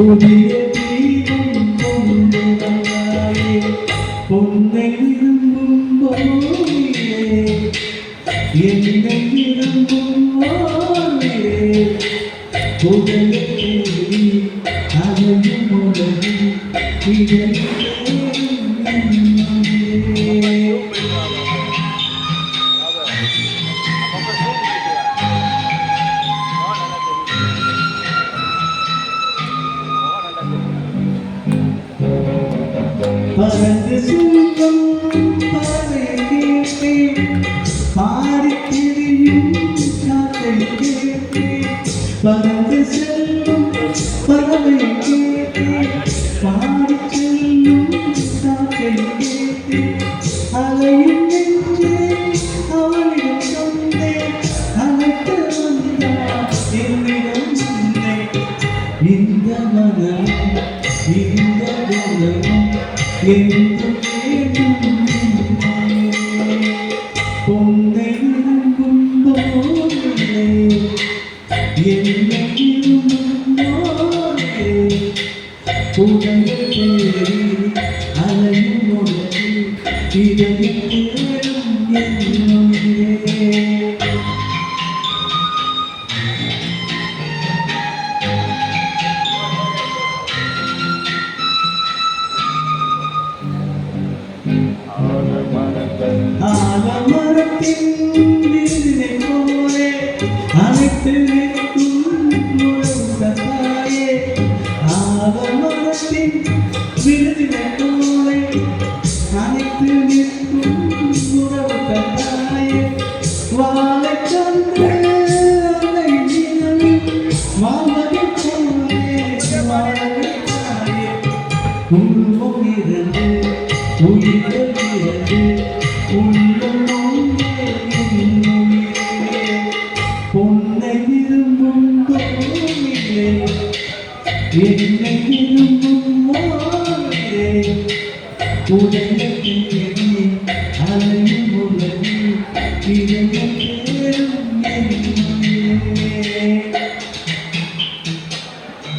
புதிய தீபம் கொண்டு வந்தாயே பொன்னை விரும்பும் போதிலே என்னை விரும்பும் போதிலே புதைய தேடி அலையும் உலகில் பறந்து செல்லும் பறவை கேட்டேன் பாடித் திரியும் காற்றை கேட்டேன் பறந்து செல்லும் பறவை கேட்டேன் பாடிச் செல்லும் காற்றை கேட்டேன் அலையும் நெஞ்சே அவளிடம் சொன்னேன் அழைத்து வந்தார் என்னிடம் சொன்னேன் இந்த மனம் இந்த குணம் என்று கேட்கும் பொன்னை விரும்பும் போதிலே என்னை விரும்பும் போதிலே புதைய தேடி அலையும் உலகில் இதய தேடும் என்னுயிரே ஆலமரத்தின் விருதினை போலே அனைத்து நிற்கும் உறவு தாயே ஆலமரத்தின் விருதினை போலே அனைத்து நிற்கும் உறவு தாயே வாழை கண்டு அலை நிலவில் வாழ்வதை போலே வாழ்வதை தாயே உருவம் இருந்து உயிர்கள் இருந்து பொன்னை விரும்பும் போதிலே என்னை விரும்பும் போதிலே புதைய தேடி அலையும் உலகில் இதய